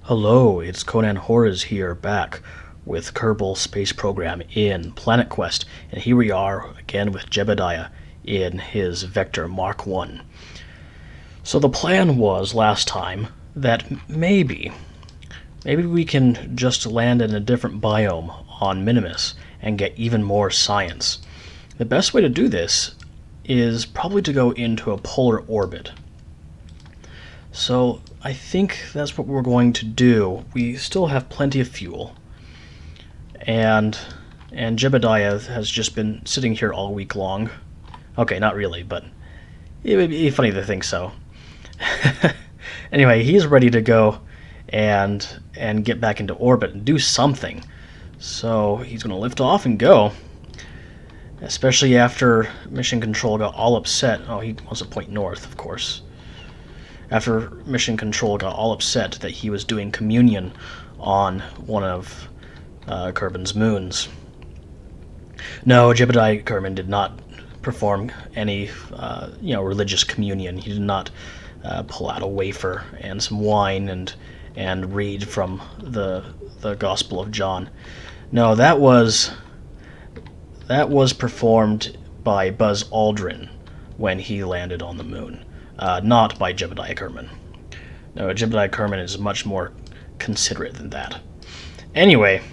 Hello, it's Conan Horrors here, back with Kerbal Space Program in Planet Quest, and here we are again with Jebidiah in his Vector Mark 1. So the plan was last time that maybe we can just land in a different biome on Minimus and get even more science. The best way to do this is probably to go into a polar orbit. So I think that's what we're going to do. We still have plenty of fuel, and Jebidiah has just been sitting here all week long. Okay, not really, but it would be funny to think so. Anyway, he's ready to go and get back into orbit and do something. So he's going to lift off and go. Especially after Mission Control got all upset. Oh, he wants to point north, of course. After Mission Control got all upset that he was doing communion on one of Kerbin's moons. No, Jebidiah Kerbin did not perform any religious communion. He did not pull out a wafer and some wine and read from the Gospel of John. No, that was performed by Buzz Aldrin when he landed on the moon. Not by Jebidiah Kerbin. No, Jebidiah Kerbin is much more considerate than that. Anyway,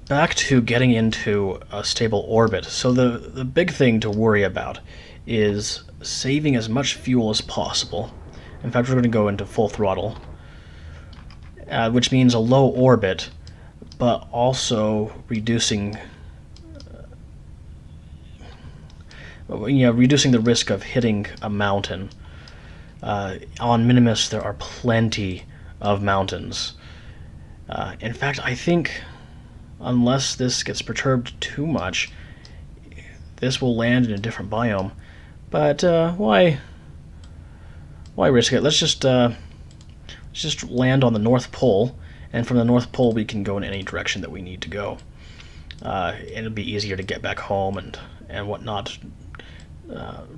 back to getting into a stable orbit. So the big thing to worry about is saving as much fuel as possible. In fact, we're going to go into full throttle, which means a low orbit, but also reducing the risk of hitting a mountain. On Minimus, there are plenty of mountains. In fact, I think unless this gets perturbed too much, this will land in a different biome. But why risk it? Let's just land on the North Pole, and from the North Pole we can go in any direction that we need to go. It'll be easier to get back home and whatnot.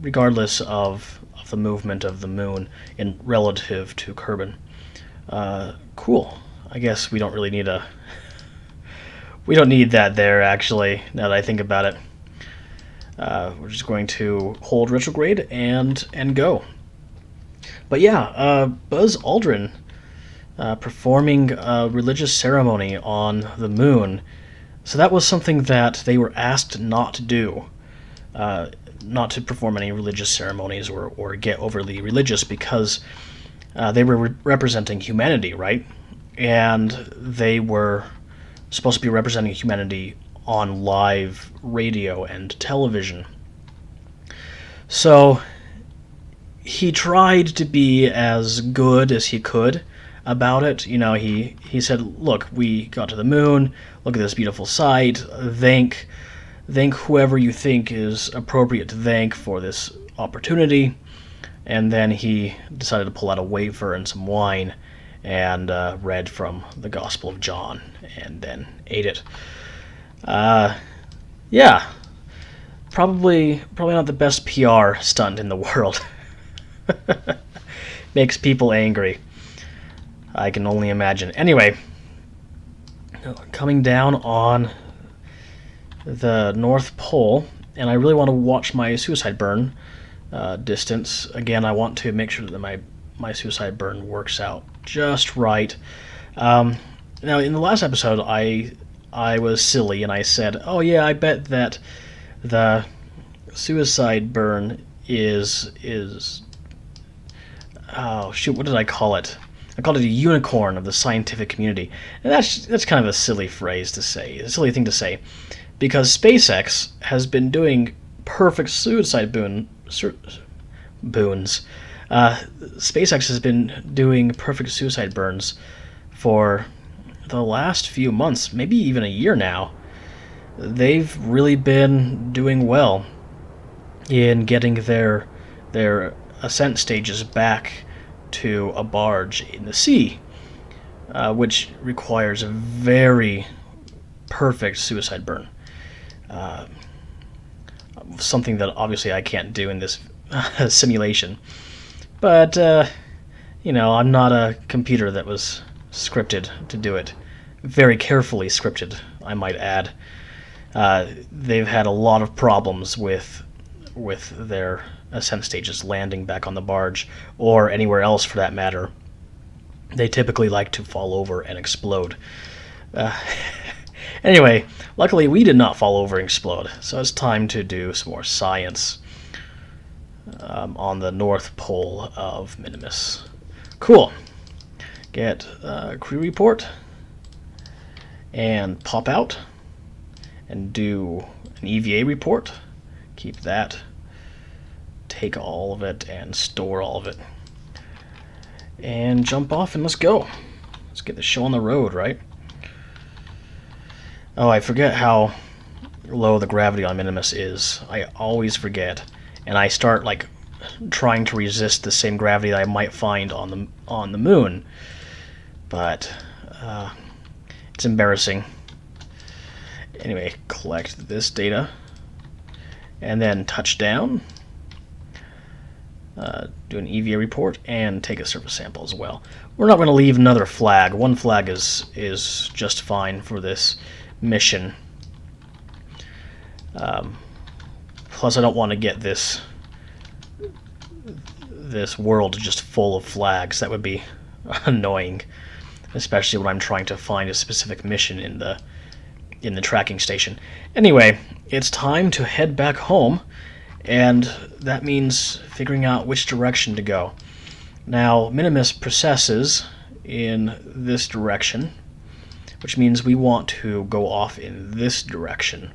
Regardless of the movement of the moon in relative to Kerbin. Cool. I guess we don't really need we don't need that there, actually, now that I think about it. We're just going to hold retrograde and go. But yeah, Buzz Aldrin performing a religious ceremony on the moon. So that was something that they were asked not to do. Not to perform any religious ceremonies or get overly religious, because they were representing humanity, right? And they were supposed to be representing humanity on live radio and television. So he tried to be as good as he could about it. You know, he said, look, we got to the moon, look at this beautiful sight, thank whoever you think is appropriate to thank for this opportunity. And then he decided to pull out a wafer and some wine and read from the Gospel of John and then ate it. Yeah, probably not the best PR stunt in the world. Makes people angry, I can only imagine. Anyway, coming down on the North Pole, and I really want to watch my suicide burn distance. Again, I want to make sure that my suicide burn works out just right. Now, in the last episode, I was silly and I said, oh yeah, I bet that the suicide burn is oh shoot, what did I call it? I called it a unicorn of the scientific community. And that's kind of a silly phrase to say, a silly thing to say, because SpaceX has been doing perfect suicide boons. SpaceX has been doing perfect suicide burns for the last few months, maybe even a year now. They've really been doing well in getting their ascent stages back to a barge in the sea, which requires a very perfect suicide burn. Something that obviously I can't do in this simulation. But you know, I'm not a computer that was scripted to do it. Very carefully scripted, I might add. They've had a lot of problems with their ascent stages landing back on the barge, or anywhere else for that matter. They typically like to fall over and explode. Anyway, luckily we did not fall over and explode, so it's time to do some more science on the North Pole of Minimus. Cool. Get crew report and pop out and do an EVA report. Keep that. Take all of it and store all of it. And jump off and let's go. Let's get the show on the road, right? Oh, I forget how low the gravity on Minimus is. I always forget. And I start like trying to resist the same gravity that I might find on the moon. But it's embarrassing. Anyway, collect this data. And then touch down. Do an EVA report and take a surface sample as well. We're not going to leave another flag. One flag is just fine for this mission. Plus, I don't want to get this world just full of flags. That would be annoying, especially when I'm trying to find a specific mission in the tracking station. Anyway, it's time to head back home. And that means figuring out which direction to go. Now, Minimus processes in this direction, which means we want to go off in this direction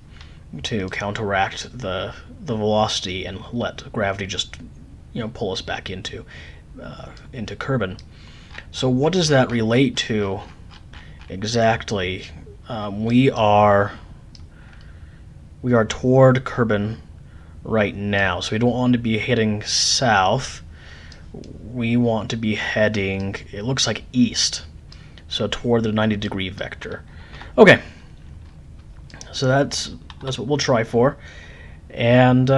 to counteract the velocity and let gravity just, you know, pull us back into Kerbin. So what does that relate to exactly? We are toward Kerbin right now, so we don't want to be heading south. We want to be heading, it looks like east, so toward the 90-degree vector. Okay, so that's what we'll try for, and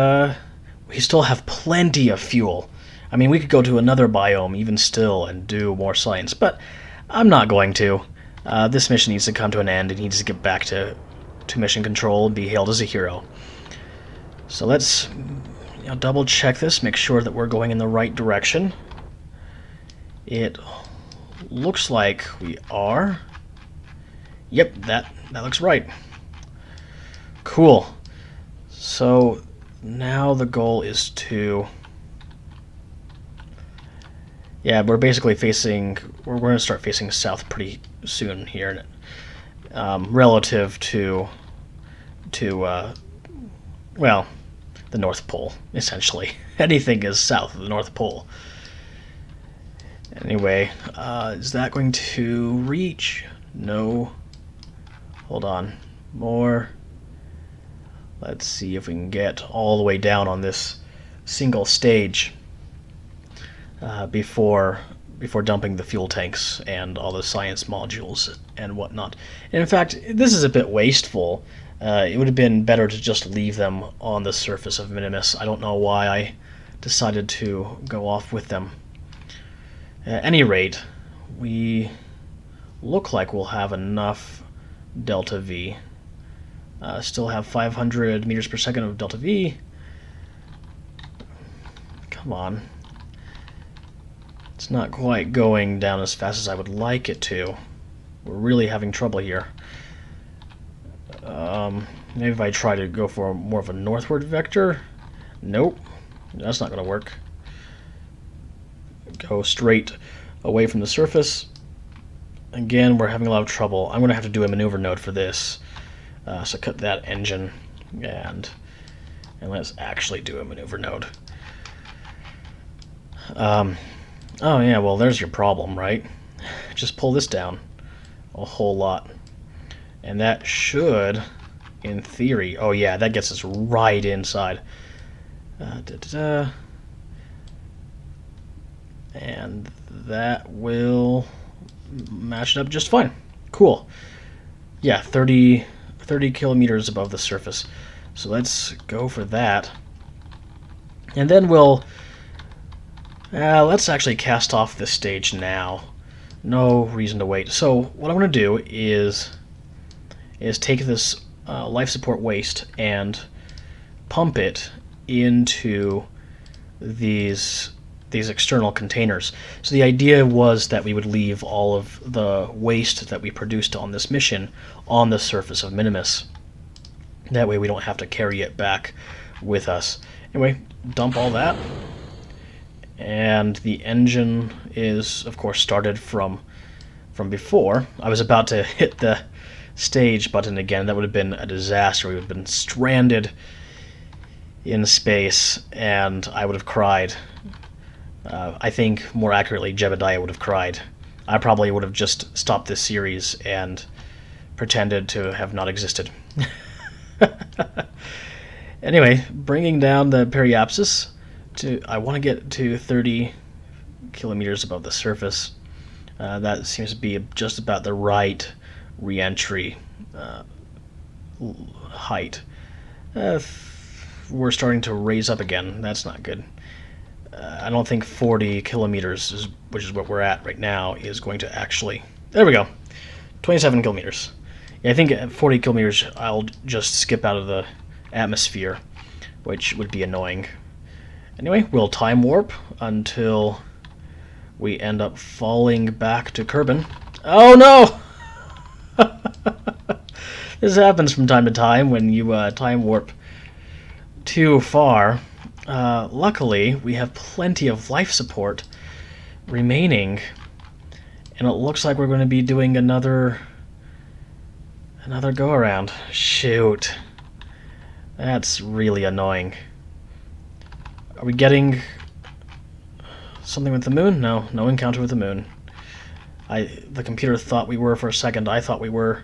we still have plenty of fuel. I mean, we could go to another biome even still and do more science, but I'm not going to. This mission needs to come to an end. It needs to get back to mission control and be hailed as a hero. So let's double check this, make sure that we're going in the right direction. It looks like we are. Yep, that looks right. Cool. So now the goal is to... Yeah, we're basically facing... We're going to start facing south pretty soon here, relative to well, the North Pole, essentially. Anything is south of the North Pole. Anyway, is that going to reach? No. Hold on. More. Let's see if we can get all the way down on this single stage before dumping the fuel tanks and all the science modules and whatnot. And in fact, this is a bit wasteful. It would have been better to just leave them on the surface of Minimus. I don't know why I decided to go off with them. At any rate, we look like we'll have enough delta V. Still have 500 meters per second of delta V. Come on. It's not quite going down as fast as I would like it to. We're really having trouble here. Maybe if I try to go for more of a northward vector. Nope, that's not going to work. Go straight away from the surface. Again, we're having a lot of trouble. I'm going to have to do a maneuver node for this. So cut that engine and let's actually do a maneuver node. Oh yeah, well there's your problem, right? Just pull this down a whole lot. And that should, in theory, oh yeah, that gets us right inside. And that will match it up just fine. Cool. Yeah, 30 kilometers above the surface. So let's go for that. And then we'll Let's actually cast off this stage now. No reason to wait. So what I'm going to do is take this life support waste and pump it into these external containers. So the idea was that we would leave all of the waste that we produced on this mission on the surface of Minimus. That way we don't have to carry it back with us. Anyway, dump all that. And the engine is, of course, started from before. I was about to hit the stage button again. That would have been a disaster. We would have been stranded in space, and I would have cried. I think, more accurately, Jebidiah would have cried. I probably would have just stopped this series and pretended to have not existed. Anyway, bringing down the periapsis I want to get to 30 kilometers above the surface. That seems to be just about the right re-entry height. We're starting to raise up again. That's not good. I don't think 40 kilometers, which is what we're at right now, is going to actually... There we go. 27 kilometers. Yeah, I think at 40 kilometers I'll just skip out of the atmosphere, which would be annoying. Anyway, we'll time warp until we end up falling back to Kerbin. Oh no! This happens from time to time when you time warp too far. Luckily, we have plenty of life support remaining, and it looks like we're going to be doing another go-around. Shoot. That's really annoying. Are we getting something with the moon? No, no encounter with the moon. The computer thought we were for a second. I thought we were,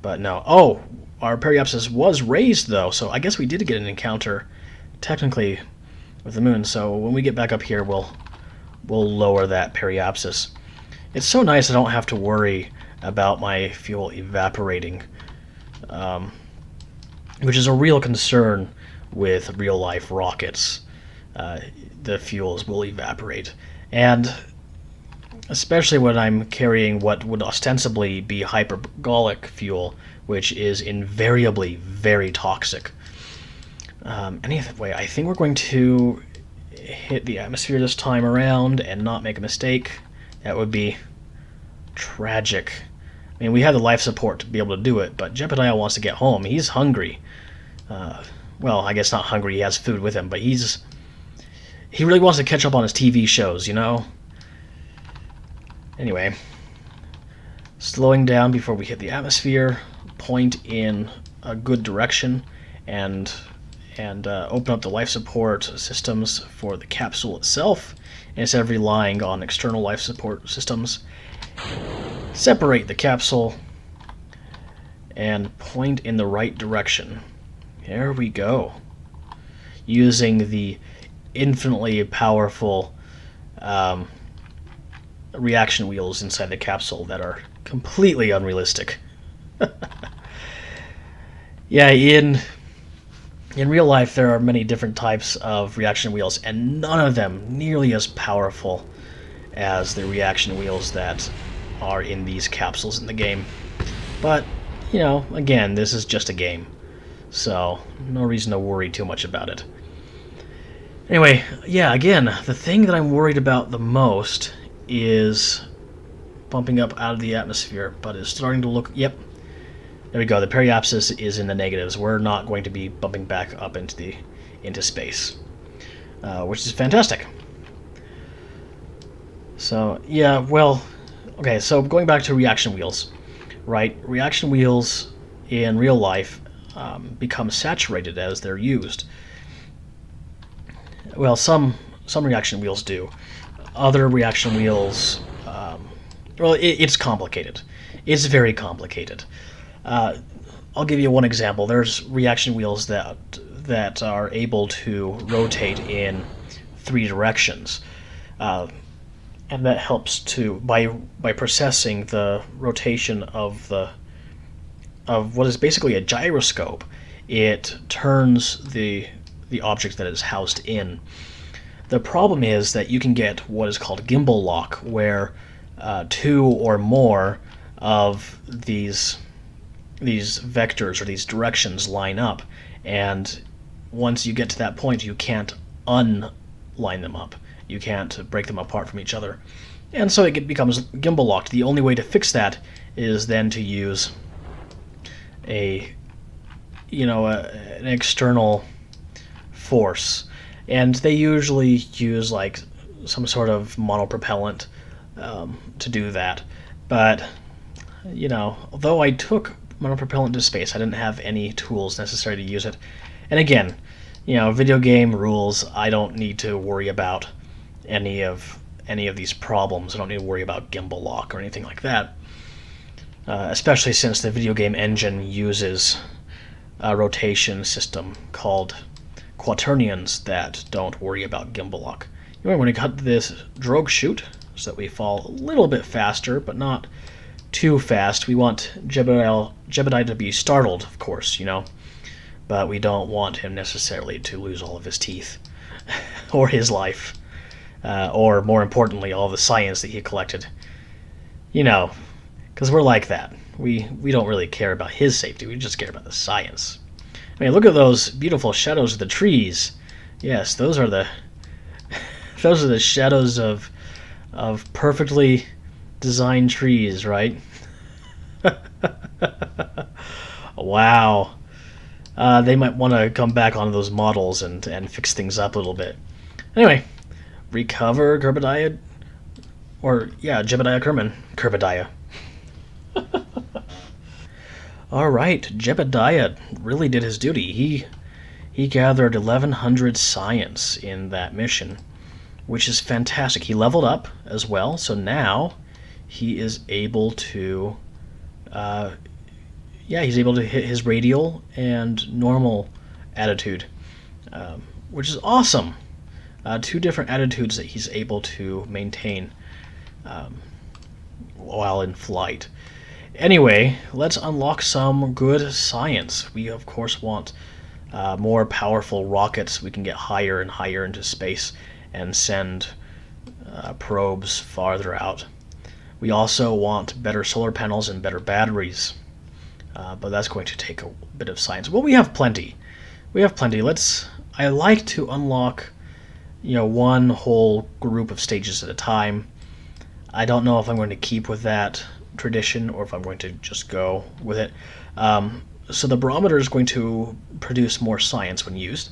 but no. Oh, our periapsis was raised, though, so I guess we did get an encounter, technically, with the moon. So when we get back up here, we'll lower that periapsis. It's so nice I don't have to worry about my fuel evaporating, which is a real concern with real-life rockets. The fuels will evaporate, and especially when I'm carrying what would ostensibly be hypergolic fuel, which is invariably very toxic. Anyway, I think we're going to hit the atmosphere this time around and not make a mistake. That would be tragic. I mean, we have the life support to be able to do it, but Jebidiah wants to get home. He's hungry. Well, I guess not hungry, he has food with him, but he really wants to catch up on his TV shows, you know? Anyway, slowing down before we hit the atmosphere, point in a good direction, and open up the life support systems for the capsule itself, instead of relying on external life support systems. Separate the capsule and point in the right direction. There we go. Using the infinitely powerful reaction wheels inside the capsule that are completely unrealistic. Yeah, in real life there are many different types of reaction wheels, and none of them nearly as powerful as the reaction wheels that are in these capsules in the game. But, you know, again, this is just a game, so no reason to worry too much about it. Anyway, yeah, again, the thing that I'm worried about the most is bumping up out of the atmosphere, but it's starting to look... Yep, there we go. The periapsis is in the negatives. We're not going to be bumping back up into space, which is fantastic. So, yeah, well, okay, so going back to reaction wheels, right? Reaction wheels in real life become saturated as they're used. Well, some reaction wheels do. Other reaction wheels, well, it's complicated. It's very complicated. I'll give you one example. There's reaction wheels that are able to rotate in 3 directions, and that helps to by processing the rotation of what is basically a gyroscope. It turns the object that is housed in. The problem is that you can get what is called gimbal lock, where two or more of these vectors or these directions line up, and once you get to that point, you can't unline them up. You can't break them apart from each other, and so it becomes gimbal locked. The only way to fix that is then to use an external force, and they usually use like some sort of monopropellant to do that. But although I took monopropellant to space, I didn't have any tools necessary to use it. And again, video game rules, I don't need to worry about any of these problems. I don't need to worry about gimbal lock or anything like that. Especially since the video game engine uses a rotation system called quaternions that don't worry about gimbal lock. We're going to cut this drogue chute so that we fall a little bit faster, but not too fast. We want Jebidiah to be startled, of course, but we don't want him necessarily to lose all of his teeth or his life, or more importantly, all the science that he collected. Because we're like that. We don't really care about his safety. We just care about the science. I mean, look at those beautiful shadows of the trees. Yes, those are the shadows of perfectly designed trees, right? Wow. They might want to come back on those models and fix things up a little bit. Anyway, recover Jebidiah, Jebidiah Kerbidiah. All right, Jebidiah really did his duty. He gathered 1,100 science in that mission, which is fantastic. He leveled up as well, so now he is able to, he's able to hit his radial and normal attitude, which is awesome. Two different attitudes that he's able to maintain while in flight. Anyway, let's unlock some good science. We, of course, want more powerful rockets. We can get higher and higher into space and send probes farther out. We also want better solar panels and better batteries, but that's going to take a bit of science. Well, we have plenty. I like to unlock, one whole group of stages at a time. I don't know if I'm going to keep with that tradition or if I'm going to just go with it. So the barometer is going to produce more science when used,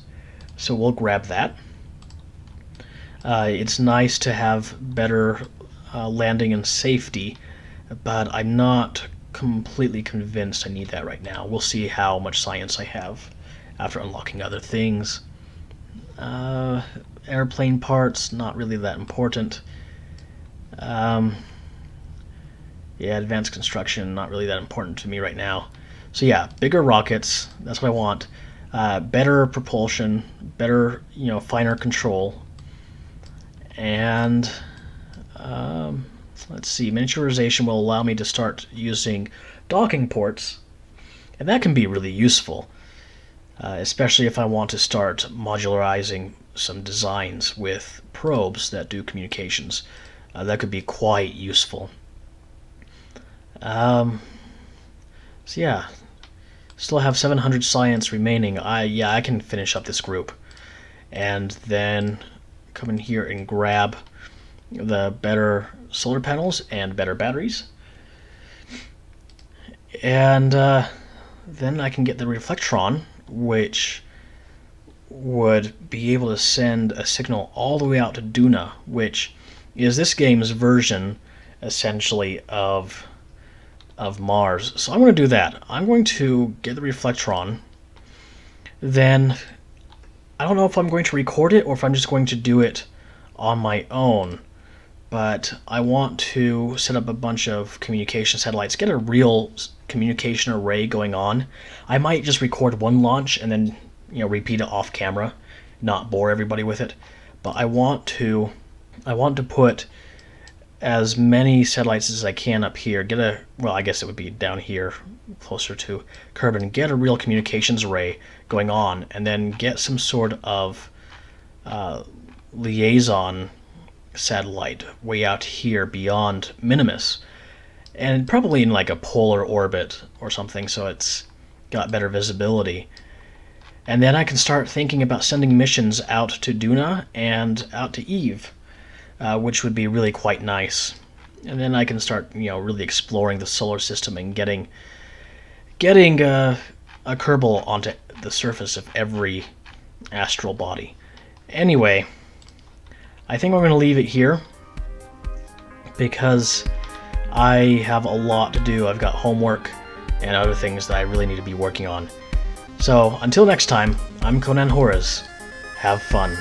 so we'll grab that. It's nice to have better landing and safety, but I'm not completely convinced I need that right now. We'll see how much science I have after unlocking other things. Airplane parts, not really that important. Advanced construction, not really that important to me right now. So yeah, bigger rockets, that's what I want. Better propulsion, better, finer control. And let's see, miniaturization will allow me to start using docking ports, and that can be really useful, especially if I want to start modularizing some designs with probes that do communications. That could be quite useful. So yeah, still have 700 science remaining. I can finish up this group, and then come in here and grab the better solar panels and better batteries, and then I can get the reflectron, which would be able to send a signal all the way out to Duna, which is this game's version essentially of Mars. So I'm going to do that. I'm going to get the reflectron, then I don't know if I'm going to record it or if I'm just going to do it on my own, but I want to set up a bunch of communication satellites, get a real communication array going on. I might just record one launch and then repeat it off camera, not bore everybody with it, but I want to put as many satellites as I can up here, I guess it would be down here closer to Kerbin, get a real communications array going on, and then get some sort of liaison satellite way out here beyond Minimus, and probably in like a polar orbit or something, so it's got better visibility. And then I can start thinking about sending missions out to Duna and out to Eve, which would be really quite nice. And then I can start, really exploring the solar system and getting a Kerbal onto the surface of every astral body. Anyway, I think we're going to leave it here because I have a lot to do. I've got homework and other things that I really need to be working on. So, until next time, I'm Conan Horace. Have fun.